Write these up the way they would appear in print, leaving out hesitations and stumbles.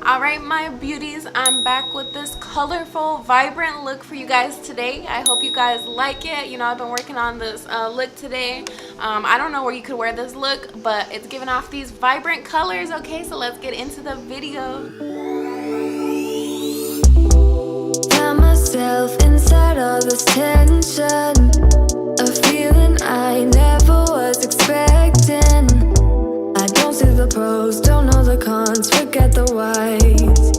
Alright, my beauties, I'm back with this colorful, vibrant look for you guys today. I hope you guys like it. You know, I've been working on this look today. I don't know where you could wear this look, but it's giving off these vibrant colors. Okay, so let's get into the video. Found myself inside all this tension, a feeling I never was expecting. I don't see the pros, don't know the cons, forget the whys.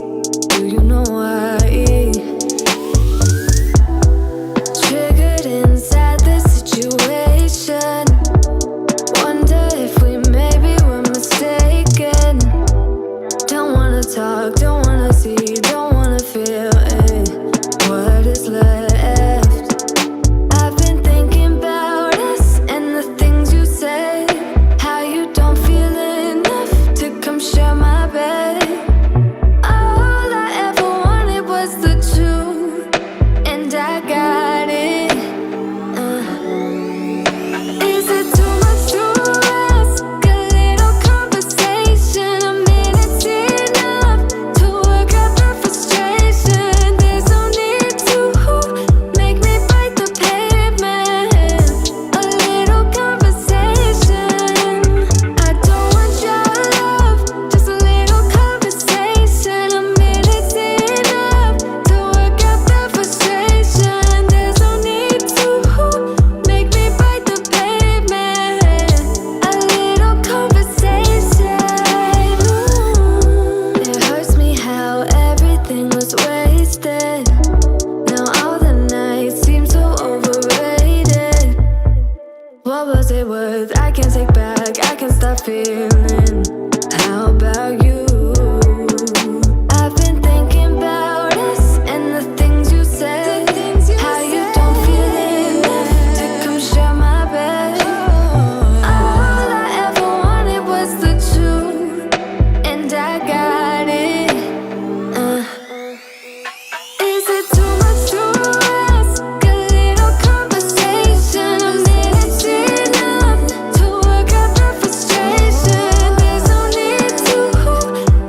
Do you know why? Triggered inside this situation, wonder if we maybe were mistaken. Don't wanna talk, don't wanna see, don't wanna feel it. What is left? I've been thinking about us and the things you say, how you don't feel enough to come share my bed. All I ever wanted was the truth, and I got it. Is it too much to ask? A little conversation, a minute's enough to work out the frustration. There's no need to make me bite the pavement. A little conversation. I don't want your love, just a little conversation. A minute's enough to work out the frustration. There's no need to make me bite the pavement. A little conversation. It hurts me how everything was wasted. Now all the nights seem so overrated. What was it worth? I can't take back, I can't stop feeling. How about you? I've been thinking about us and the things you say, how you don't feel enough to come share my bed. All I ever wanted was the truth, and I got it. Is it too much to ask? A little conversation, a minute's enough to work out the frustration. There's no need to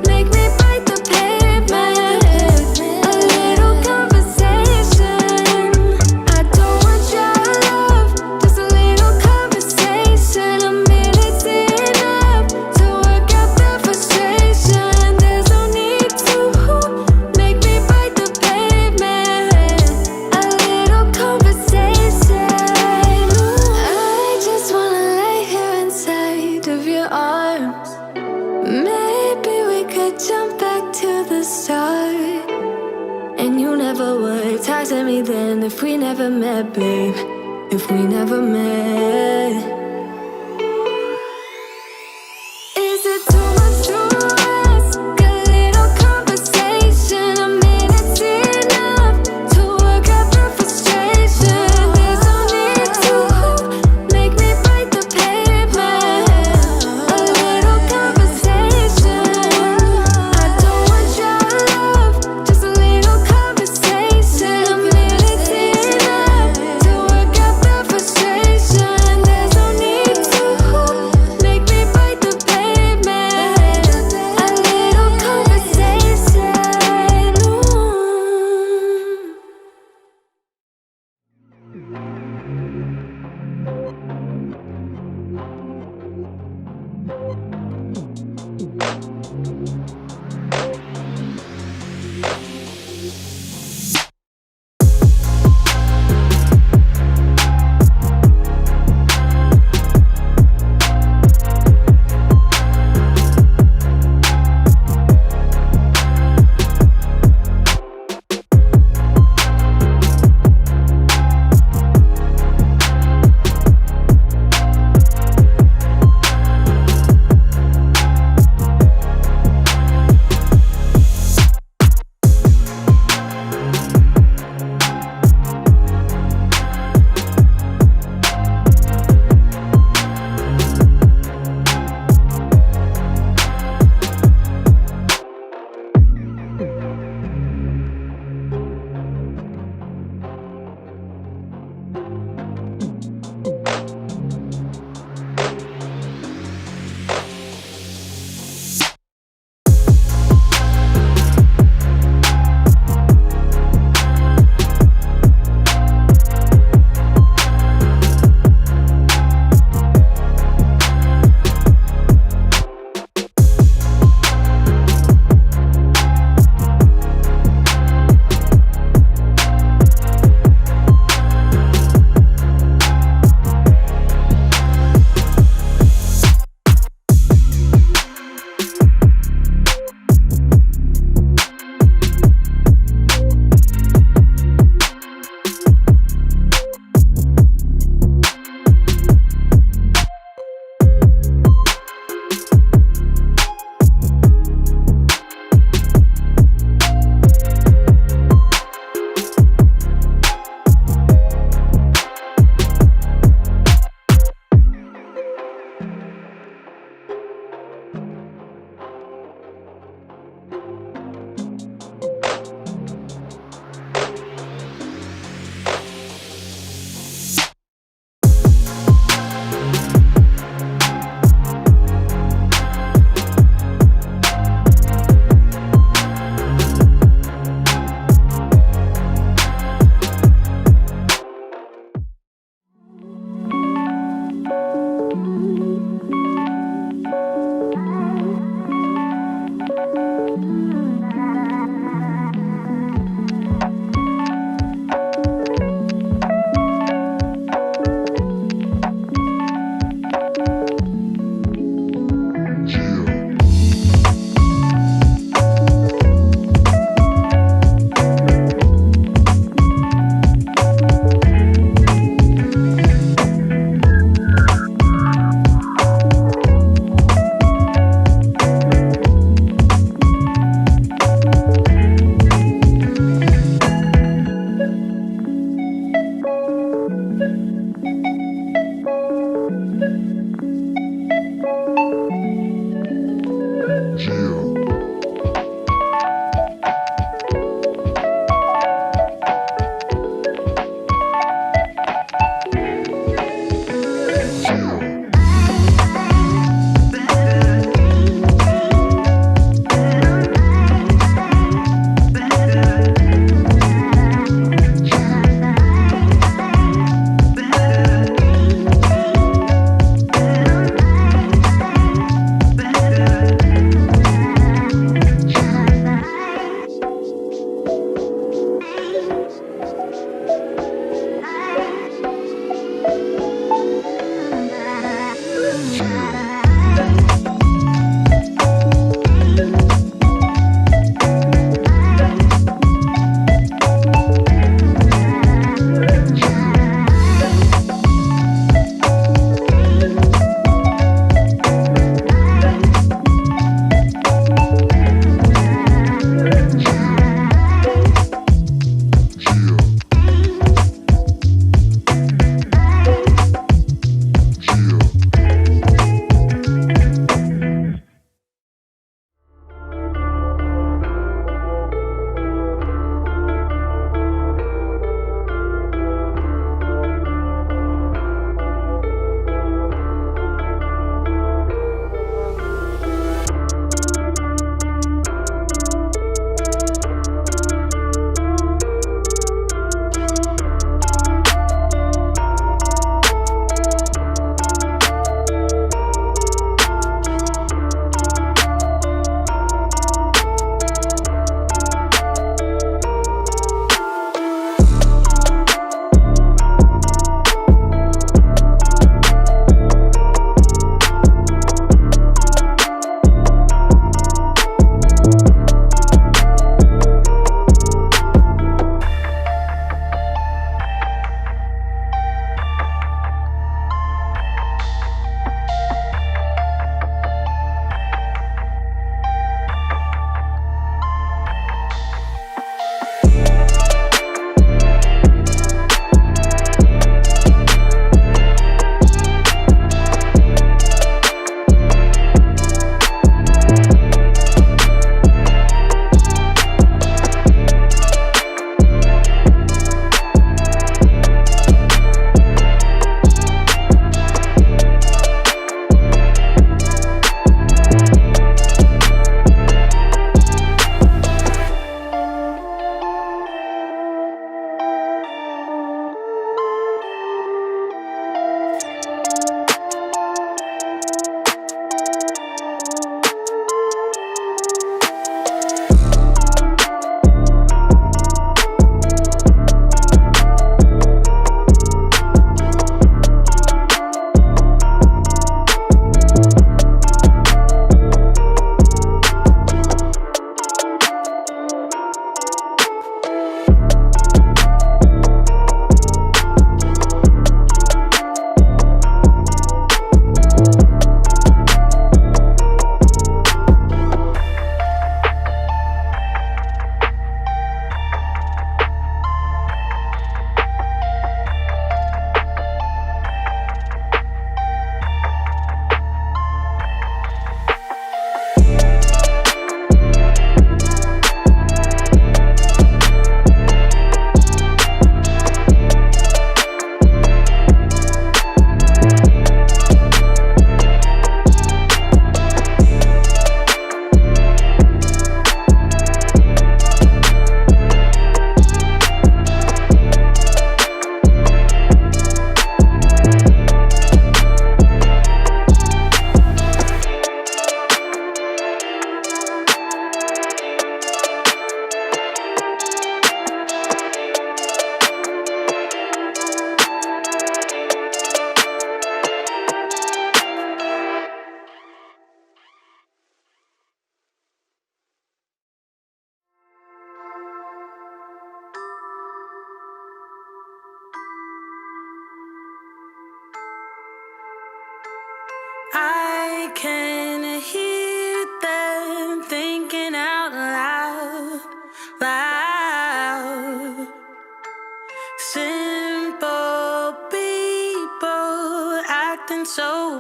make me bite the pavement. A little conversation. I don't want your love, just a little conversation. A minute's enough to work out the frustration. There's no need to make me bite the pavement. A little conversation. I just wanna lay here inside of your arms. Maybe we could jump back to the start. And you never would talk to me then if we never met, babe. If we never met. Is it too much to ask? A little conversation, a minute's enough to work out the frustration. There's no need to make me bite the pavement. A little conversation. I don't want your love, just a little conversation. A minute's enough to work out the frustration. There's no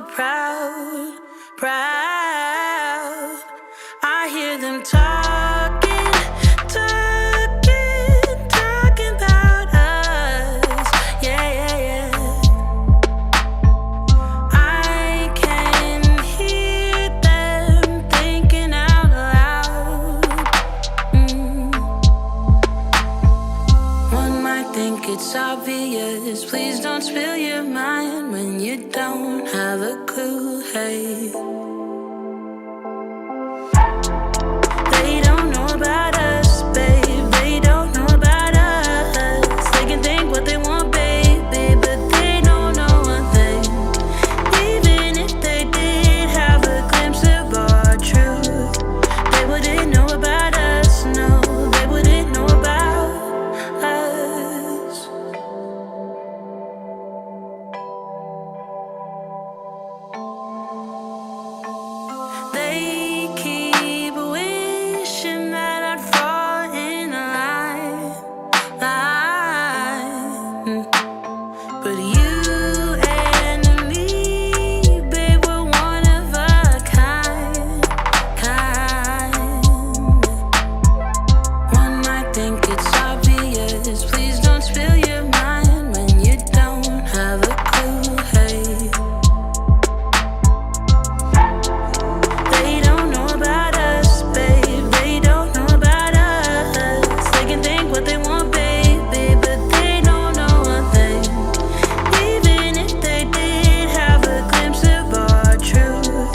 so proud, proud. I hear them talking, talking, talking about us. Yeah, yeah, yeah. I can hear them thinking out loud. One might think it's obvious. Please don't spill your mind when you don't have a clue. Hey, they don't know about us, babe. They don't know about us. They can think what they want, baby, but they don't know one thing. Even if they did have a glimpse of our truth, they wouldn't know about us. No, they wouldn't know about us. They keep wishing that I'd fall in line. But you and me, babe, we're one of a kind. One might think it's obvious. Please don't spill your mind when you don't have a clue. Hey, they don't know about us, babe. They don't know about us. They can think what they want, baby, but they don't know one thing. Even if they did have a glimpse of our truth,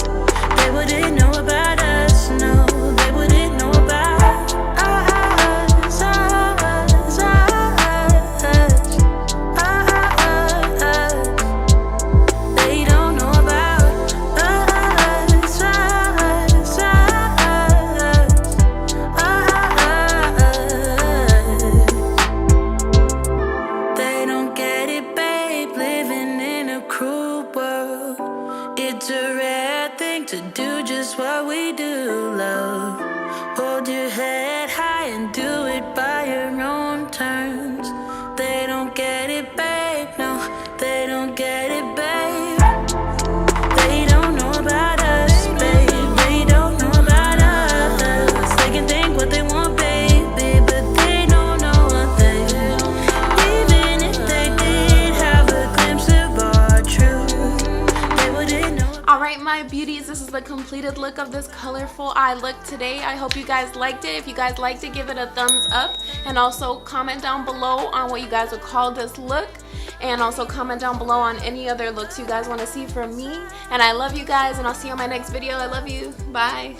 they wouldn't know about us. No, they wouldn't know about us. They don't know about us. They don't get it, babe, living in a cruel world. It's a rare thing to do just what we do, love. Hold your head high and do it by your own terms. They don't get it, babe, no, they don't get it, babe. They don't know about us, babe. They don't know about us. They can think what they want, baby, but they don't know one thing. Even if they did have a glimpse of our truth, they wouldn't know. Alright, my beauties, this is the completed look of this colorful eye look today. I hope you guys liked it. If you guys liked it, give it a thumbs up, and also comment down below on what you guys would call this look, and also comment down below on any other looks you guys want to see from me. And I love you guys, and I'll see you on my next video. I love you. Bye.